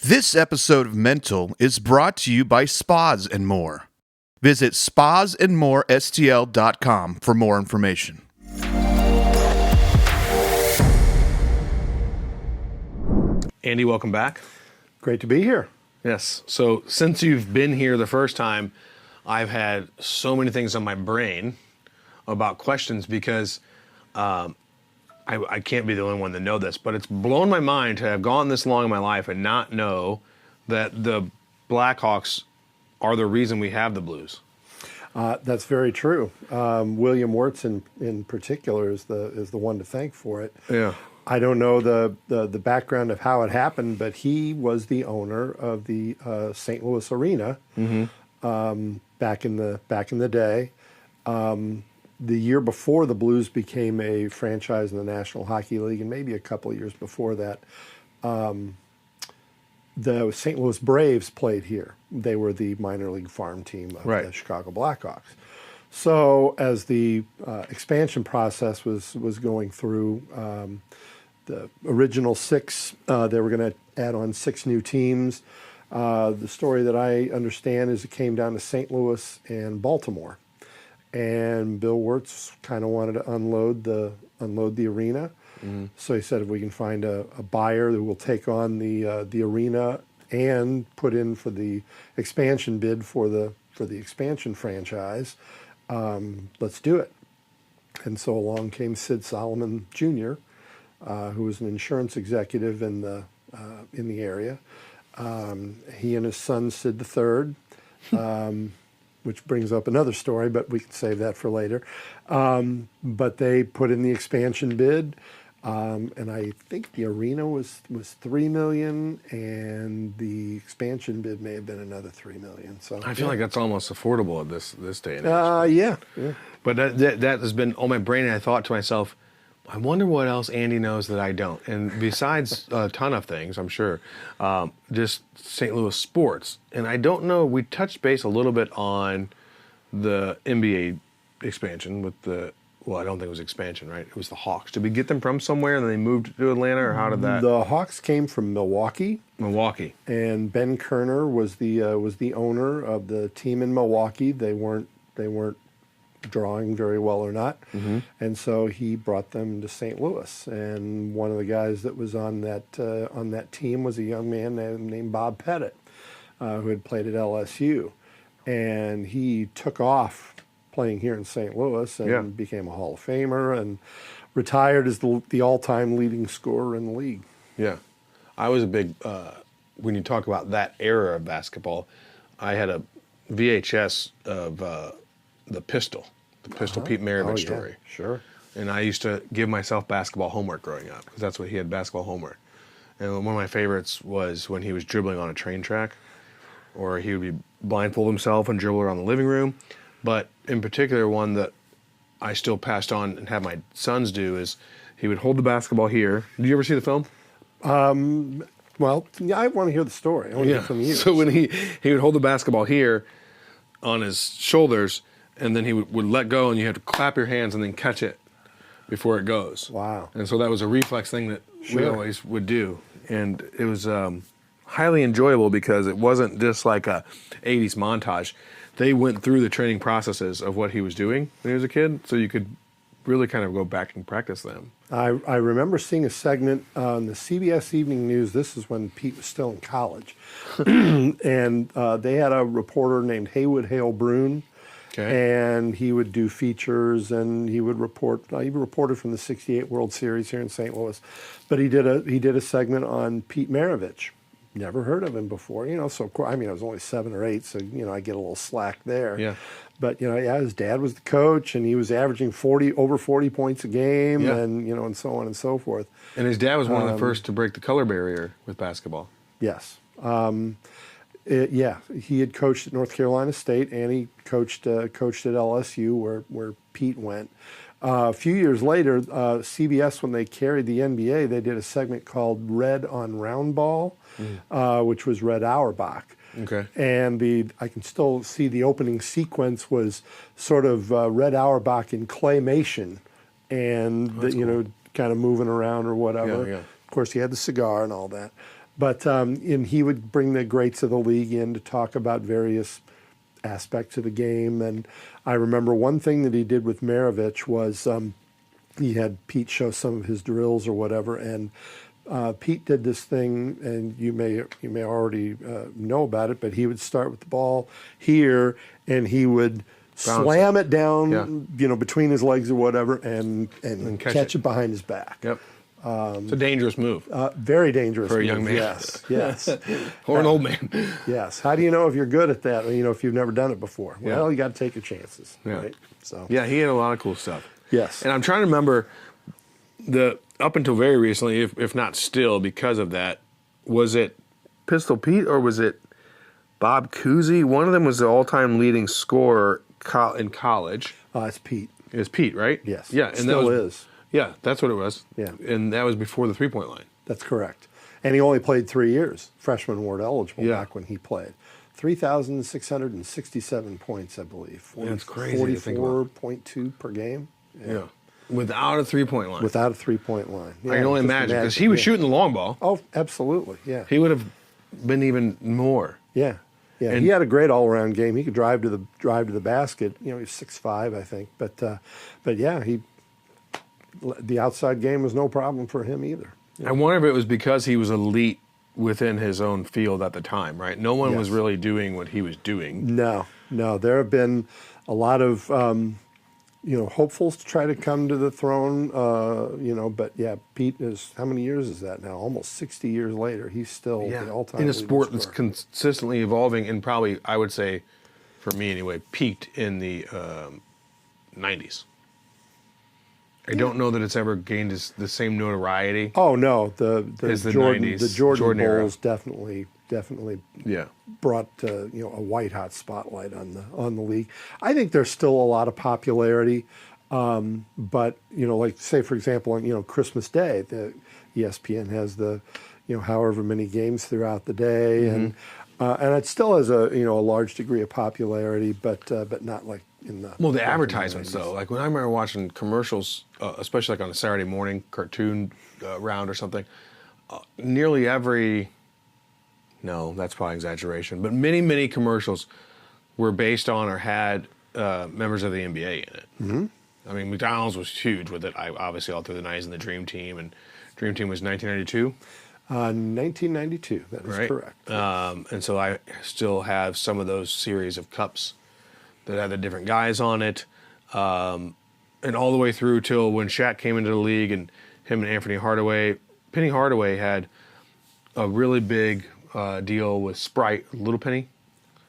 This episode of Mental is brought to you by Spas and More. Visit spasandmorestl.com for more information. Andy, welcome back. Great to be here. Yes. So since you've been here the first time, I've had so many things on my brain about questions because I can't be the only one to know this, but it's blown my mind to have gone this long in my life and not know that the Blackhawks are the reason we have the Blues. That's very true. William Wirtz in particular is the one to thank for it. Yeah. I don't know the background of how it happened, but he was the owner of the St. Louis Arena back in the day. The year before the Blues became a franchise in the National Hockey League, and maybe a couple of years before that, the St. Louis Braves played here. They were the minor league farm team of the Chicago Blackhawks. So as the expansion process was going through, the original six, they were going to add on 6 new teams. The story that I understand is it came down to St. Louis and Baltimore. And Bill Wirtz kind of wanted to unload the arena. Mm-hmm. So he said, if we can find a buyer that will take on the arena and put in for the expansion bid for the expansion franchise, let's do it. And so along came Sid Solomon Jr., who was an insurance executive in the area. He and his son Sid III. Which brings up another story, but we can save that for later. But they put in the expansion bid, and I think the arena was $3 million, and the expansion bid may have been another $3 million. So I feel like that's almost affordable at this day and age. Yeah. But that has been on my brain, and I thought to myself, I wonder what else Andy knows that I don't. And besides a ton of things, I'm sure, just St. Louis sports. And I don't know, we touched base a little bit on the NBA expansion with I don't think it was expansion, right? It was the Hawks. Did we get them from somewhere and then they moved to Atlanta, or how did that? The Hawks came from Milwaukee. And Ben Kerner was the owner of the team in Milwaukee. They weren't drawing very well or not, and so he brought them to St. Louis. And one of the guys that was on that team was a young man named Bob Pettit, who had played at LSU, and he took off playing here in St. Louis and became a Hall of Famer and retired as the all-time leading scorer in the league. Yeah, I was a big when you talk about that era of basketball, I had a VHS of the Pistol Pete Maravich story. Sure. And I used to give myself basketball homework growing up, because that's what he had, basketball homework. And one of my favorites was when he was dribbling on a train track, or he would be blindfold himself and dribble around the living room. But in particular, one that I still passed on and have my sons do is he would hold the basketball here. Did you ever see the film? Well, yeah, I want to hear the story. I want to hear from you. So when he would hold the basketball here on his shoulders, and then he would let go, and you have to clap your hands and then catch it before it goes. Wow. And so that was a reflex thing that we always would do. And it was highly enjoyable because it wasn't just like a 80s montage. They went through the training processes of what he was doing when he was a kid, so you could really kind of go back and practice them. I remember seeing a segment on the CBS Evening News. This is when Pete was still in college. And they had a reporter named Haywood Hale Brune. Okay. And he would do features, and he would report. He reported from the '68 World Series here in St. Louis, but he did a segment on Pete Maravich. Never heard of him before, So I was only 7 or 8, so I get a little slack there. Yeah. But his dad was the coach, and he was averaging over 40 points a game, and and so on and so forth. And his dad was one of the first to break the color barrier with basketball. Yes. He had coached at North Carolina State, and he coached at LSU, where Pete went. A few years later, CBS, when they carried the NBA, they did a segment called Red on Round Ball, which was Red Auerbach. Okay. And I can still see the opening sequence was sort of Red Auerbach in claymation, and cool. Kind of moving around or whatever. Yeah. Of course, he had the cigar and all that. But and he would bring the greats of the league in to talk about various aspects of the game. And I remember one thing that he did with Maravich was he had Pete show some of his drills or whatever, and Pete did this thing, and you may already know about it, but he would start with the ball here, and he would slam it down, between his legs or whatever, and catch it behind his back. Yep. It's a dangerous move. Very dangerous for a move. young man. Yes. Or an old man. Yes. How do you know if you're good at that? If you've never done it before. Well, you got to take your chances. Yeah. Right. So. Yeah, he had a lot of cool stuff. Yes. And I'm trying to remember up until very recently, if not still, because of that, was it Pistol Pete or was it Bob Cousy? One of them was the all-time leading scorer in college. It's Pete. It was Pete, right? Yes. Yeah, and still is. Yeah, that's what it was. Yeah. And that was before the three-point line. That's correct. And he only played 3 years. Freshman award eligible back when he played. 3,667 points, I believe. That's crazy. 44.2 per game. Yeah. Without a three-point line. Without a three-point line. I can only imagine, because he was shooting the long ball. Oh, absolutely, yeah. He would have been even more. Yeah. Yeah, And he had a great all-around game. He could drive to the basket. He was 6'5", I think. But yeah, the outside game was no problem for him either. I wonder if it was because he was elite within his own field at the time, right? No one was really doing what he was doing. No. There have been a lot of hopefuls to try to come to the throne. But yeah, Pete is, how many years is that now? Almost 60 years later, he's still the all-time in a leading sport that's scorer. consistently evolving, and probably, I would say, for me anyway, peaked in the 90s. I don't know that it's ever gained the same notoriety. Oh no, the Jordan 90s, the Jordan era. Bulls definitely brought a white hot spotlight on the league. I think there's still a lot of popularity, but like say for example on Christmas Day, the ESPN has the however many games throughout the day, and it still has a large degree of popularity, but not like. The advertisements, though. Like when I remember watching commercials, especially like on a Saturday morning cartoon round or something, nearly every, no, that's probably exaggeration, but many, many commercials were based on or had members of the NBA in it. Mm-hmm. I mean, McDonald's was huge with it, obviously all through the 90s, and the Dream Team. And Dream Team was 1992? 1992, that is correct. And so I still have some of those series of cups that had the different guys on it, and all the way through till when Shaq came into the league, and him and Anthony Hardaway. Penny Hardaway had a really big deal with Sprite, Little Penny.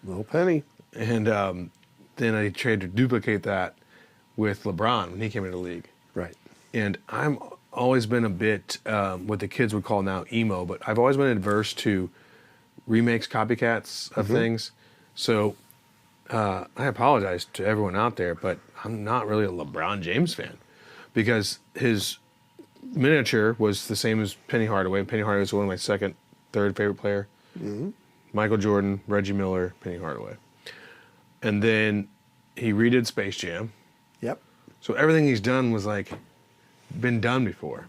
And then I tried to duplicate that with LeBron when he came into the league. Right. And I'm always been a bit what the kids would call now emo, but I've always been adverse to remakes, copycats of things. So I apologize to everyone out there, but I'm not really a LeBron James fan because his miniature was the same as Penny Hardaway. Penny Hardaway was one of my second, third favorite player. Mm-hmm. Michael Jordan, Reggie Miller, Penny Hardaway. And then he redid Space Jam. Yep. So everything he's done was like been done before.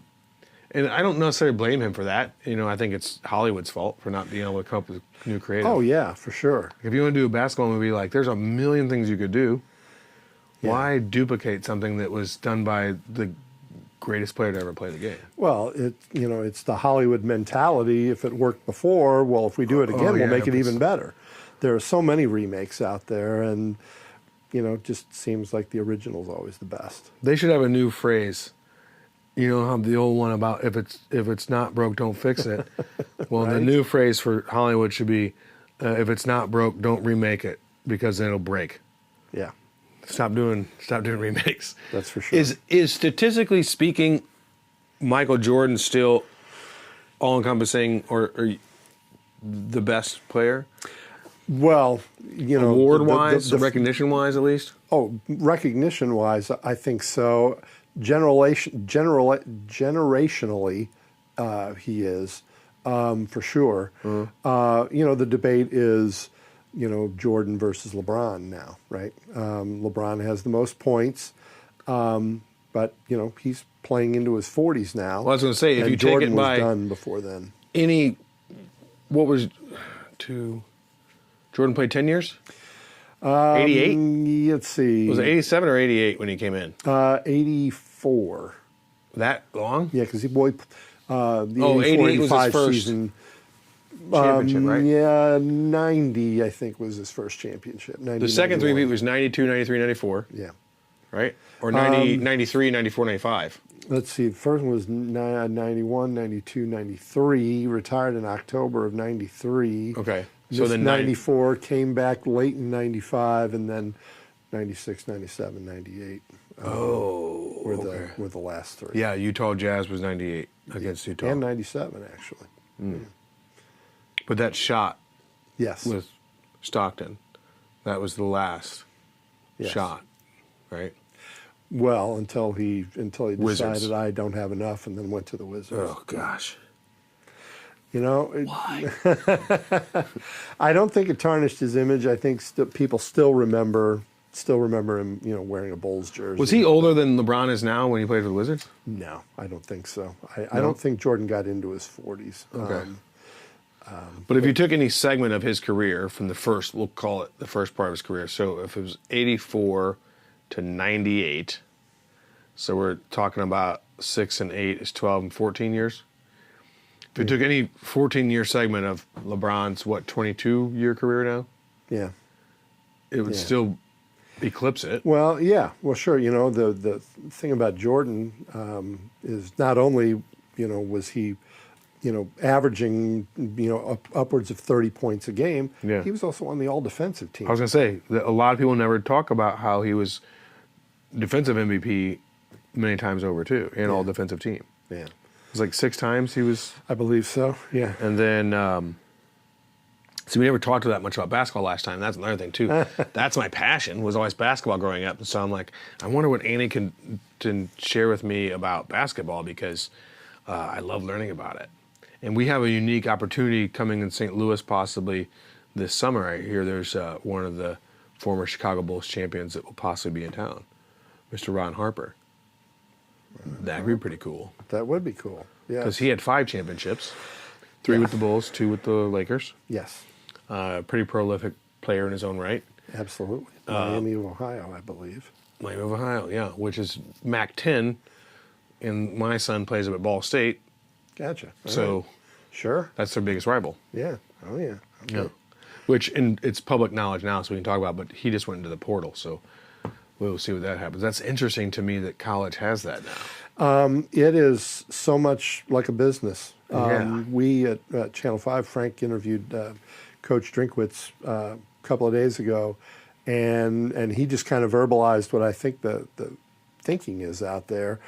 And I don't necessarily blame him for that. I think it's Hollywood's fault for not being able to come up with new creative. Oh, yeah, for sure. If you want to do a basketball movie, like, there's a million things you could do. Yeah. Why duplicate something that was done by the greatest player to ever play the game? Well, it's the Hollywood mentality. If it worked before, well, if we do it again, we'll make it even better. There are so many remakes out there, and, just seems like the original's always the best. They should have a new phrase. How the old one about if it's not broke, don't fix it. Well, right? The new phrase for Hollywood should be, if it's not broke, don't remake it because then it'll break. Yeah. Stop doing remakes. That's for sure. Is statistically speaking, Michael Jordan still all-encompassing or the best player? Well, award-wise, recognition-wise, at least. Oh, recognition-wise, I think so. Generationally, he is for sure. Mm-hmm. The debate is, Jordan versus LeBron now, right? LeBron has the most points, but he's playing into his 40s now. Well, I was going to say, if you Jordan take it by was done before then, any what was Jordan played 10 years? 88? Let's see. Was it 87 or 88 when he came in? 84. That long? Yeah, because the 88 was his 85 first season. championship, right? Yeah, 90, I think, was his first championship. 90, The second 91. three-peat was 92, 93, 94, Yeah. right? Or 90, 93, 94, 95. Let's see. The first one was 91, 92, 93. Retired in October of 93. Okay. So Just then 94, came back late in 95, and then 96, 97, 98. Were the last three. Yeah, Utah Jazz was 98 against Utah. And 97, actually. But that shot Yes. with Stockton, that was the last Yes. shot, right? Well, until he decided Wizards. I don't have enough, and then went to the Wizards. Oh, gosh. You know, Why? I don't think it tarnished his image. I think people still remember him, wearing a Bulls jersey. Was he older than LeBron is now when he played for the Wizards? No, I don't think so. I don't think Jordan got into his 40s. Okay. But if you took any segment of his career from the first, we'll call it the first part of his career. So if it was 84 to 98, so we're talking about 6 and 8 is 12 and 14 years. If you took any 14-year segment of LeBron's, 22-year career now? Yeah. It would still eclipse it. Well, yeah. Well, sure. The thing about Jordan is not only, was he, averaging, upwards of 30 points a game. Yeah. He was also on the all-defensive team. I was going to say, that a lot of people never talk about how he was defensive MVP many times over, too, and all defensive team. Yeah. It was like 6 times he was. I believe so. Yeah. And then, see, we never talked that much about basketball last time. That's another thing, too. That's my passion, was always basketball growing up. And so I'm like, I wonder what Andy can share with me about basketball, because I love learning about it. And we have a unique opportunity coming in St. Louis possibly this summer. I hear there's one of the former Chicago Bulls champions that will possibly be in town, Mr. Ron Harper. That would be pretty cool. That would be cool. Yeah. Because he had 5 championships, 3 with the Bulls, 2 with the Lakers. Yes. Pretty prolific player in his own right. Absolutely. Miami of Ohio, I believe. Miami of Ohio, yeah, which is MAC-10, and my son plays up at Ball State. Gotcha. All So right. Sure. that's their biggest rival. Yeah. Oh, yeah. Okay. Yeah. Which, and it's public knowledge now, so we can talk about, but he just went into the portal, so we'll see what that happens. That's interesting to me that college has that now. It is so much like a business. Yeah. We at Channel 5, Frank interviewed Coach Drinkwitz a couple of days ago, and he just kind of verbalized what I think the thinking is out there.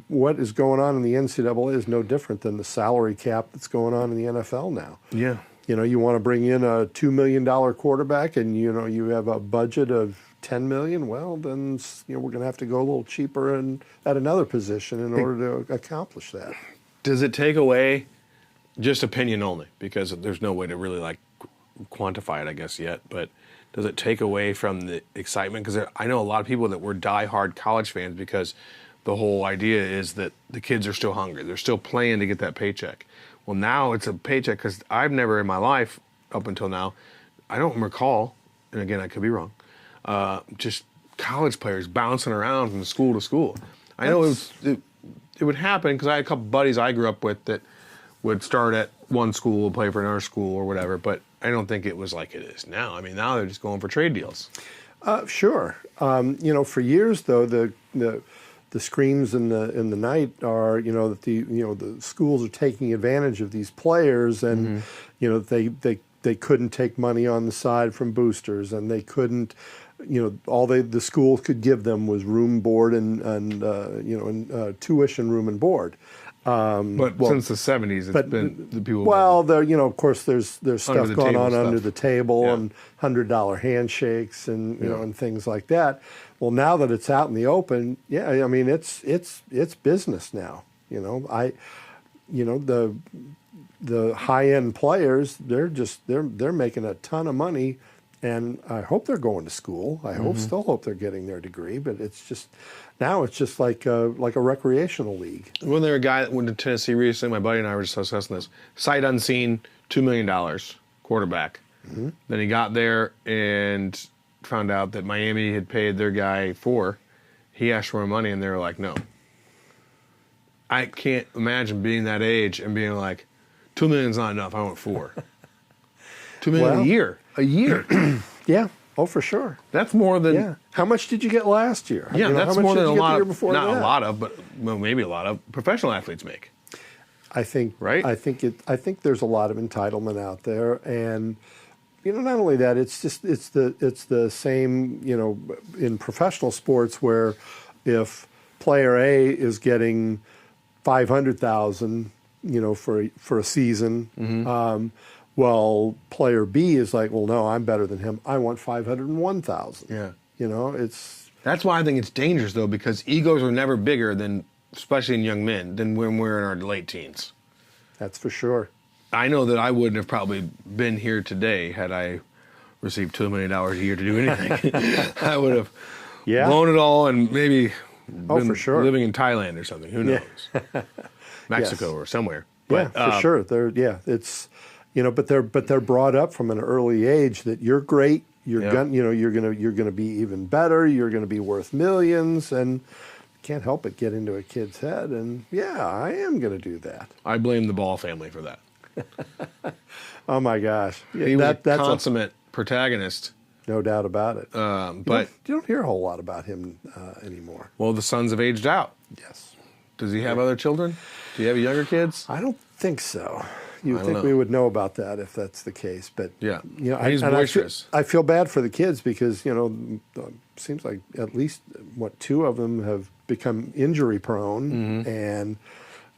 What is going on in the NCAA is no different than the salary cap that's going on in the NFL now. Yeah. You want to bring in a $2 million quarterback, and you have a budget of $10 million. Well, then we're going to have to go a little cheaper at another position in order to accomplish that. Does it take away, just opinion only, because there's no way to really quantify it, I guess, yet, but does it take away from the excitement? Because I know a lot of people that were diehard college fans because the whole idea is that the kids are still hungry. They're still playing to get that paycheck. Well, now it's a paycheck, because I've never in my life, up until now, I don't recall, and again, I could be wrong, just college players bouncing around from school to school. I know it would happen because I had a couple buddies I grew up with that would start at one school, play for another school or whatever, but I don't think it was like it is now. I mean, now they're just going for trade deals. Sure. For years though, the screams in the night are that the schools are taking advantage of these players, and they couldn't take money on the side from boosters, and they couldn't. All the schools could give them was room, board, and tuition, room, and board. But since the 70s, it's been the people. Well, of course, there's stuff going on under the table, and $100 handshakes, and and things like that. Well, now that it's out in the open, I mean, it's business now. The high end players, they're making a ton of money. And I hope they're going to school. I still hope they're getting their degree. But it's just like a recreational league. Wasn't there a guy that went to Tennessee recently? My buddy and I were just discussing this. Sight unseen, $2 million quarterback. Mm-hmm. Then he got there and found out that Miami had paid their guy $4 million. He asked for more money, and they were like, no. I can't imagine being that age and being like, $2 million's not enough. I want $4 million. $2 million a year. A year. Yeah. Oh, for sure. That's more than. Yeah. How much did you get last year? Yeah, that's more than a lot of. Not that? a lot of, but well, maybe a lot of professional athletes make. I think. Right. I think there's a lot of entitlement out there, and not only that, it's the same. In professional sports where if player A is getting $500,000, for a season. Mm-hmm. Well, player B is like, well, no, I'm better than him. I want $501,000. Yeah. It's. That's why I think it's dangerous, though, because egos are never bigger than, especially in young men, than when we're in our late teens. That's for sure. I know that I wouldn't have probably been here today had I received $2 million a year to do anything. I would have blown it all and maybe been for sure. living in Thailand or something. Who knows? Mexico or somewhere. But, for sure. It's. But they're brought up from an early age that you're great. You're gonna be even better. You're gonna be worth millions, and can't help but get into a kid's head. And I am gonna do that. I blame the Ball family for that. Oh my gosh, he was a consummate protagonist. No doubt about it. But you don't hear a whole lot about him anymore. Well, the sons have aged out. Yes. Does he have other children? Do you have younger kids? I don't think so. You would think we would know about that if that's the case, but he's boisterous. I feel bad for the kids because seems like at least two of them have become injury prone, and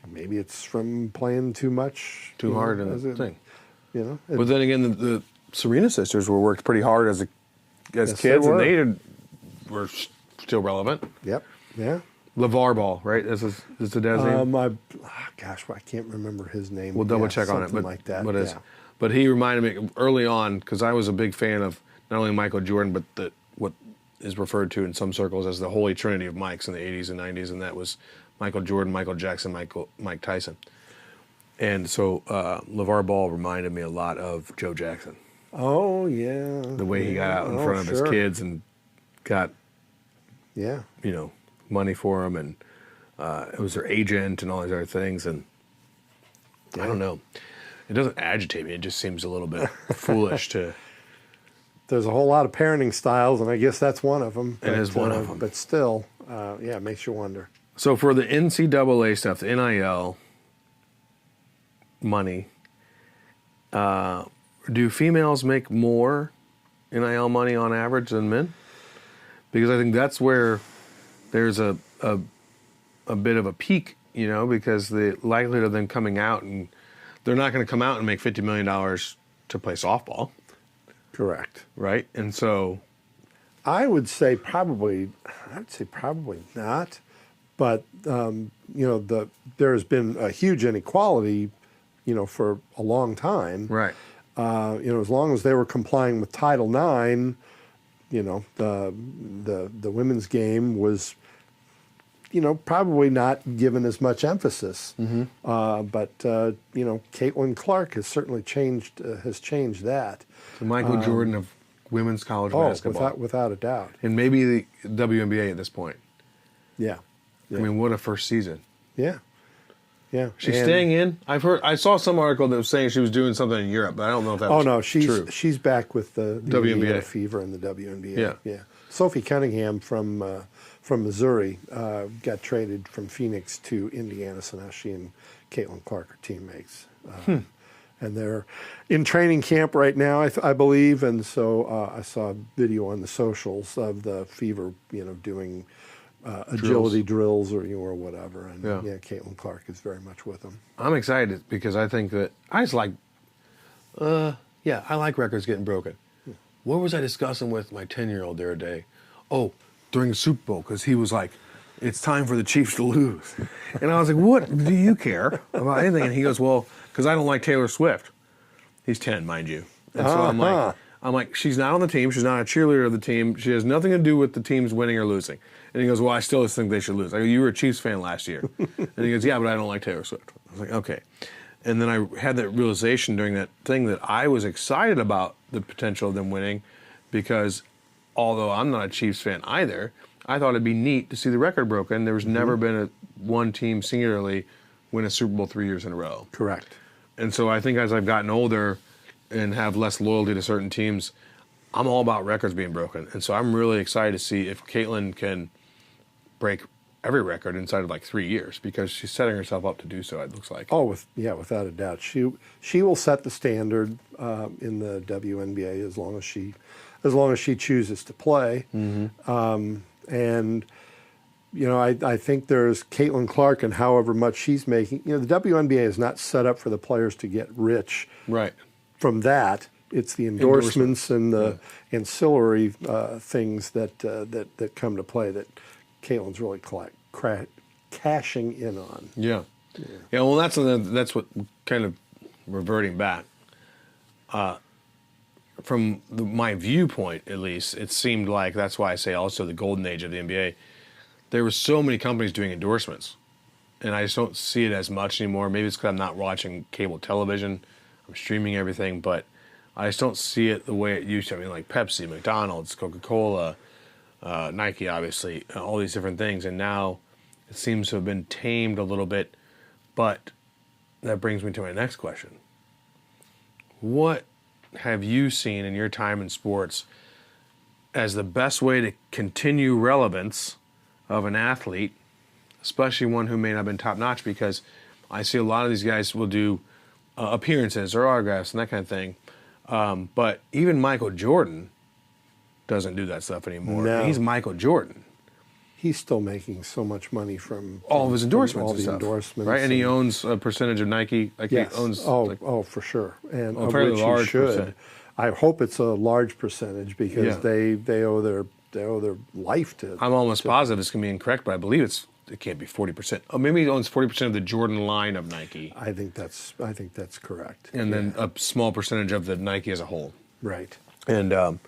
maybe it's from playing too much, too hard in the thing. But then again, the Serena sisters were worked pretty hard as kids, and they were still relevant. Yep. Yeah. LeVar Ball, right? Is the dad's name? I can't remember his name. We'll double check on it, but like that. But he reminded me early on because I was a big fan of not only Michael Jordan, but what is referred to in some circles as the holy trinity of Mikes in the 80s and 90s, and that was Michael Jordan, Michael Jackson, Mike Tyson. And so LeVar Ball reminded me a lot of Joe Jackson. Oh yeah. The way he got out in front of his kids and got money for them, and it was their agent and all these other things, and I don't know. It doesn't agitate me. It just seems a little bit foolish to. There's a whole lot of parenting styles, and I guess that's one of them. It is one of them. But still, it makes you wonder. So for the NCAA stuff, the NIL money, do females make more NIL money on average than men? Because I think that's where there's a bit of a peak, because the likelihood of them coming out, and they're not going to come out and make $50 million to play softball. Correct. Right? And so I would say probably not, but there's been a huge inequality, for a long time. Right. As long as they were complying with Title IX, the women's game was, probably not given as much emphasis. Mm-hmm. But Caitlin Clark has certainly changed that. The Michael Jordan of women's college basketball. Without a doubt. And maybe the WNBA at this point. Yeah. I mean, what a first season. Yeah. Yeah. She's staying in? I saw some article that was saying she was doing something in Europe, but I don't know if that was true. Oh, no, she's back with the WNBA. Indiana Fever and the WNBA. Yeah. Sophie Cunningham from Missouri got traded from Phoenix to Indiana, so now she and Caitlin Clark are teammates. And they're in training camp right now, I believe, and so I saw a video on the socials of the Fever, doing agility drills or whatever, and Caitlin Clark is very much with them. I'm excited because I think that I just like, I like records getting broken. What was I discussing with my 10-year-old the other day? Oh, during the Super Bowl, because he was like, it's time for the Chiefs to lose. And I was like, what do you care about anything? And he goes, well, because I don't like Taylor Swift. He's 10, mind you. And so I'm like, she's not on the team. She's not a cheerleader of the team. She has nothing to do with the team's winning or losing. And he goes, well, I still think they should lose. I go, you were a Chiefs fan last year. And he goes, yeah, but I don't like Taylor Swift. I was like, okay. And then I had that realization during that thing that I was excited about the potential of them winning, because although I'm not a Chiefs fan either, I thought it'd be neat to see the record broken. There was never been one team singularly win a Super Bowl 3 years in a row. Correct. And so I think as I've gotten older and have less loyalty to certain teams, I'm all about records being broken. And so I'm really excited to see if Caitlin can break every record inside of like 3 years, because she's setting herself up to do so, it looks like. Oh, without a doubt. She will set the standard in the WNBA as long as she chooses to play. And I think there's Caitlin Clark, and however much she's making. The WNBA is not set up for the players to get rich. Right. From that, it's the endorsements and the ancillary things that come to play that Caitlin's really cashing in on. Yeah. Well, that's what kind of reverting back. From my viewpoint, at least, it seemed like, that's why I say also the golden age of the NBA. There were so many companies doing endorsements, and I just don't see it as much anymore. Maybe it's because I'm not watching cable television. I'm streaming everything, but I just don't see it the way it used to. I mean, like Pepsi, McDonald's, Coca-Cola, Nike, obviously, all these different things. And now it seems to have been tamed a little bit. But that brings me to my next question. What have you seen in your time in sports as the best way to continue relevance of an athlete, especially one who may not have been top-notch? Because I see a lot of these guys will do appearances or autographs and that kind of thing. But even Michael Jordan doesn't do that stuff anymore. No. He's Michael Jordan. He's still making so much money from all of his endorsements, all the stuff, endorsements, right? And he owns a percentage of Nike. Like yes. He owns. For sure, and a fairly which large he should. percent. I hope it's a large percentage, because Yeah. they owe their life to. I'm almost positive it's going to be incorrect, but I believe it can't be 40%. Oh, maybe he owns 40% of the Jordan line of Nike. I think that's correct. And then a small percentage of the Nike as a whole. Right. And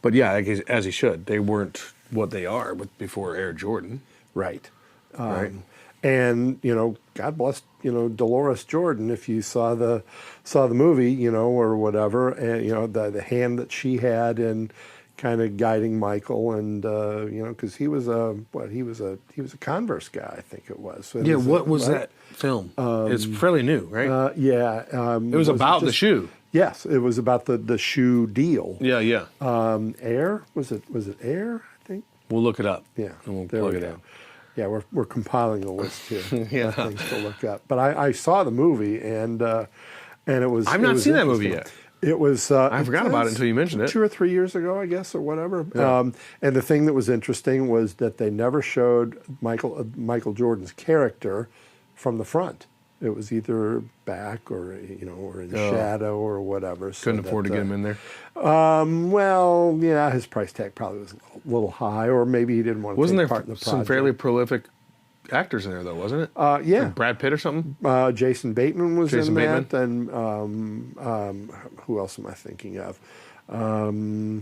but yeah, as he should. They weren't what they are before Air Jordan. Right. Right. And God bless Dolores Jordan, if you saw the movie, or whatever, and the hand that she had in kind of guiding Michael, and because he was a Converse guy, I think it was. So what was that film? It's fairly new, right? It was about the shoe. Yes, it was about the shoe deal. Yeah. Air, was it Air? I think. We'll look it up. Yeah, and we'll there plug we it go. in. Yeah, we're compiling a list here. Yeah. Of things to look up. But I saw the movie, and it was. I've not seen that movie yet. It was. I forgot about it until you mentioned it. 2 or 3 years ago, I guess, or whatever. Yeah. And the thing that was interesting was that they never showed Michael Jordan's character from the front. It was either back or or in shadow or whatever. Couldn't afford to get him in there. Well, yeah, his price tag probably was a little high, or maybe he didn't want to take part in the project. Some fairly prolific actors in there, though, wasn't it? Yeah. Like Brad Pitt or something? Jason Bateman was in Bateman. that, and who else am I thinking of? No,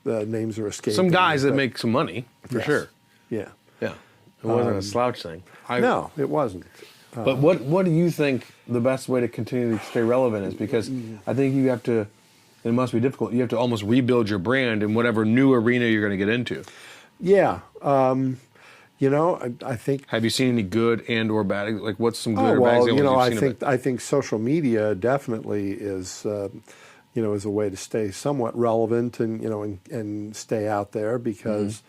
the names are escaping. Some guys that make some money, for sure. Yeah. Yeah. It wasn't a slouch thing. No, it wasn't. But what do you think the best way to continue to stay relevant is? Because I think you have to, it must be difficult, you have to almost rebuild your brand in whatever new arena you're going to get into. Yeah. I think. Have you seen any good and or bad? Like, what's some good or bad examples I think social media definitely is, is a way to stay somewhat relevant and and stay out there, because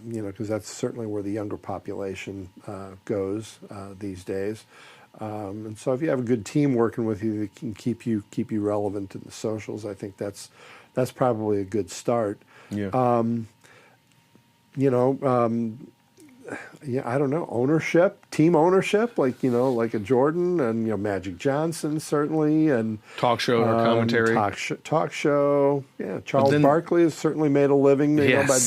because that's certainly where the younger population goes these days. And so if you have a good team working with you that can keep you relevant in the socials, I think that's probably a good start. Yeah. I don't know, team ownership, like a Jordan and Magic Johnson certainly, and Talk show or commentary. Talk show. Yeah, Charles Barkley has certainly made a living by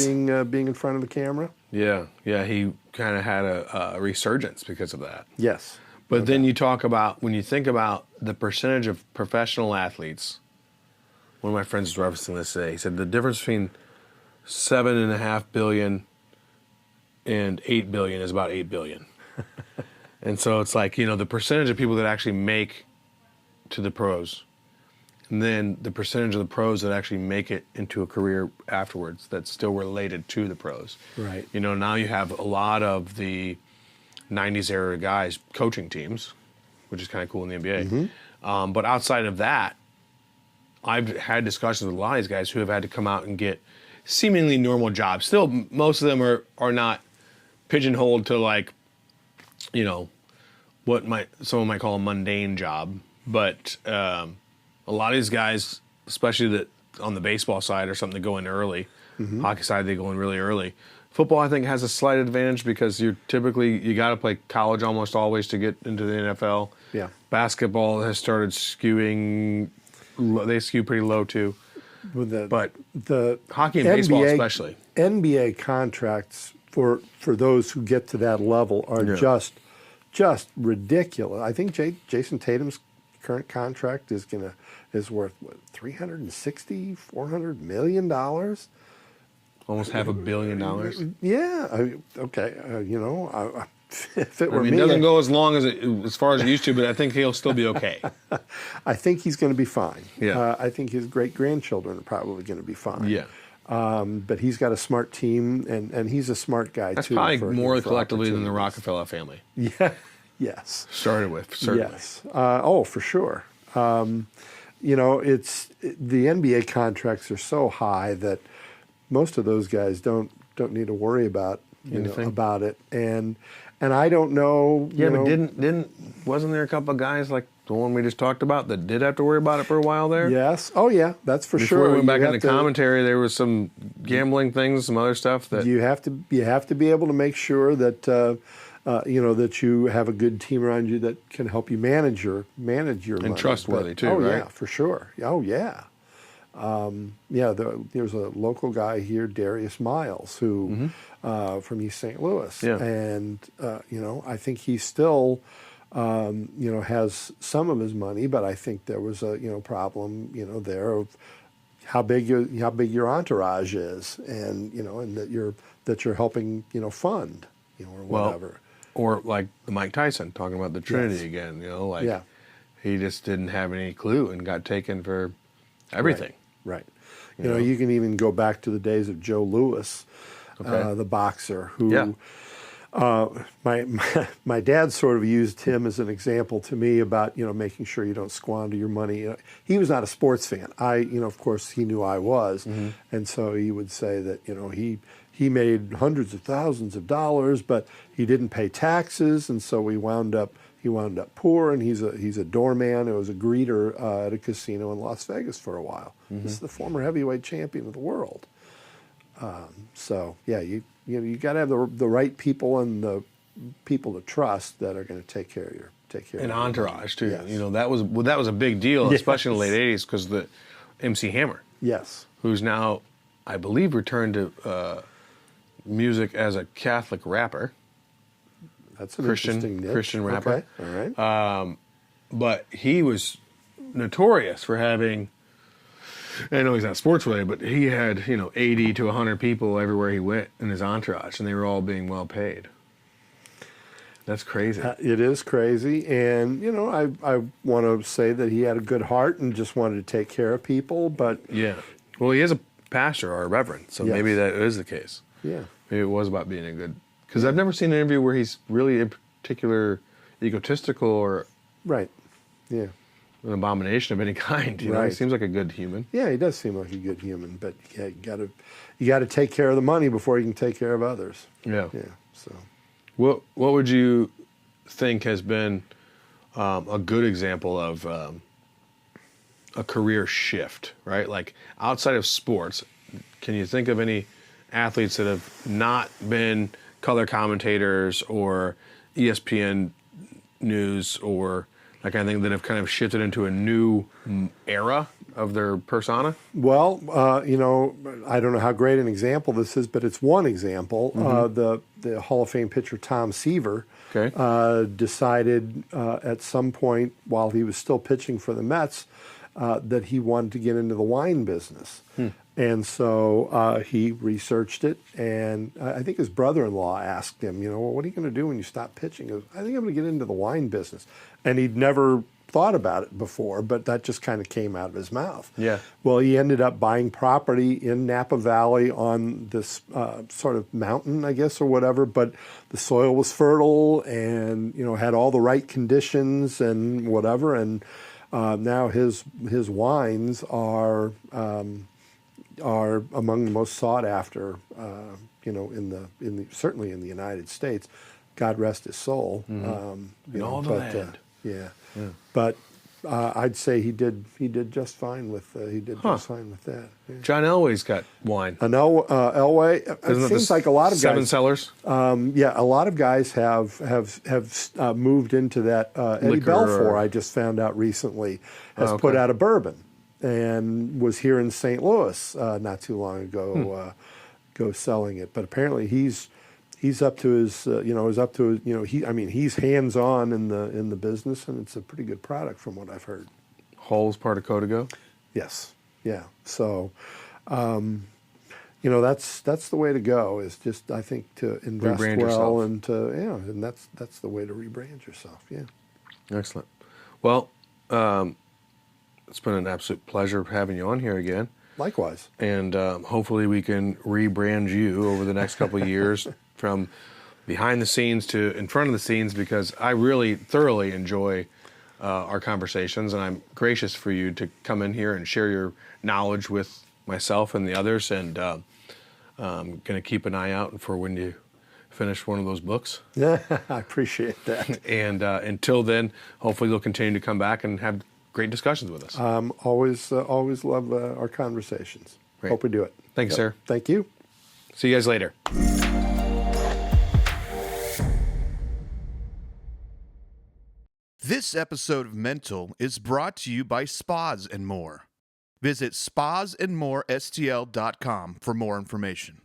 being in front of the camera. Yeah, he kind of had a resurgence because of that. Yes. But then you talk about, when you think about the percentage of professional athletes, one of my friends was referencing this today. He said the difference between 7.5 billion and 8 billion is about 8 billion. And so it's like, the percentage of people that actually make to the pros, and then the percentage of the pros that actually make it into a career afterwards that's still related to the pros. Right. You know, now you have a lot of the 90s era guys coaching teams, which is kind of cool in the NBA. But outside of that, I've had discussions with a lot of these guys who have had to come out and get seemingly normal jobs. Still, most of them are not pigeonholed to, like, you know, what someone might call a mundane job. But a lot of these guys, especially that on the baseball side or something, that go in early. Hockey side, they go in really early. Football, I think, has a slight advantage because you got to play college almost always to get into the NFL. Yeah. Basketball has started skewing. They skew pretty low too. But the hockey and baseball especially. NBA contracts for those who get to that level are just ridiculous. I think Jason Tatum's current contract is worth what, $360-400 million. Almost $500 million. Yeah. Okay. You know, if it were me, it doesn't go as far as it used to, but I think he'll still be okay. I think he's going to be fine. Yeah. I think his great grandchildren are probably going to be fine. Yeah. But he's got a smart team, and he's a smart guy That's too. That's probably more collectively than the Rockefeller family. Yeah. Yes. Started with, certainly. Yes. Oh, for sure. You know, the NBA contracts are so high that most of those guys don't need to worry about about it, and I don't know. Yeah, but wasn't there a couple of guys like the one we just talked about that did have to worry about it for a while there? Yes. Oh yeah, that's for sure. Before we went back into commentary, there was some gambling things, some other stuff that you have to be able to make sure that that you have a good team around you that can help you manage your money. And trustworthy too, right? right? Yeah, for sure. Oh yeah. There's a local guy here, Darius Miles, who from East St. Louis, and I think he still has some of his money, but I think there was a problem there of how big your entourage is, and that you're helping fund or whatever. Or like the Mike Tyson talking about the Trinity again, he just didn't have any clue and got taken for everything. Right. You can even go back to the days of Joe Louis, the boxer, who my dad sort of used him as an example to me about making sure you don't squander your money. He was not a sports fan. Of course he knew I was, and so he would say that he made hundreds of thousands of dollars, but he didn't pay taxes, and so he wound up poor, and he's a doorman. It was a greeter at a casino in Las Vegas for a while. This is the former heavyweight champion of the world. You got to have the right people and the people to trust that are going to take care of your and entourage too. Yes. That was a big deal, especially in the late '80s, because the MC Hammer, who's now, I believe, returned to music as a Catholic rapper. That's an interesting niche. Christian rapper. Okay. All right. But he was notorious for having, I know he's not sports related, but he had 80 to 100 people everywhere he went in his entourage, and they were all being well paid. That's crazy. It is crazy, and I want to say that he had a good heart and just wanted to take care of people. But well, he is a pastor or a reverend, so maybe that is the case. Yeah, maybe it was about being a good. Because I've never seen an interview where he's really in particular egotistical or an abomination of any kind. He seems like a good human. Yeah, he does seem like a good human, but you got to take care of the money before you can take care of others. Yeah. Yeah. So, what would you think has been a good example of a career shift? Right, like outside of sports, can you think of any athletes that have not been color commentators or ESPN news or that kind of thing that have kind of shifted into a new era of their persona? Well, I don't know how great an example this is, but it's one example. The Hall of Fame pitcher Tom Seaver decided at some point while he was still pitching for the Mets that he wanted to get into the wine business. And so he researched it, and I think his brother-in-law asked him, what are you going to do when you stop pitching? He goes, I think I'm going to get into the wine business. And he'd never thought about it before, but that just kind of came out of his mouth. Yeah. Well, he ended up buying property in Napa Valley on this sort of mountain, I guess, or whatever, but the soil was fertile and, had all the right conditions and whatever, and now his wines are among the most sought after, certainly in the United States. God rest his soul. In all the land. Yeah. But I'd say he did just fine with just fine with that. Yeah. John Elway's got wine. And Elway, it seems like a lot of Seven guys. Cellars. A lot of guys have moved into that. Eddie Liquor Belfour, or- I just found out recently, has okay. put out a bourbon, and was here in St. Louis not too long ago, go selling it. But apparently he's up to his, he's hands on in the business, and it's a pretty good product from what I've heard. Hull's part of Codago. Yes, yeah. So, that's the way to go. Is just, I think, to invest Rebrand well yourself. and that's the way to rebrand yourself. Yeah. Excellent. Well, it's been an absolute pleasure having you on here again. Likewise. And hopefully we can rebrand you over the next couple of years from behind the scenes to in front of the scenes, because I really thoroughly enjoy our conversations, and I'm gracious for you to come in here and share your knowledge with myself and the others, and I'm going to keep an eye out for when you finish one of those books. Yeah, I appreciate that. And until then, hopefully you'll continue to come back and have great discussions with us. Always love our conversations. Great. Hope we do it. Thanks, sir. Thank you. See you guys later. This episode of Mental is brought to you by Spas and More. Visit spasandmorestl.com for more information.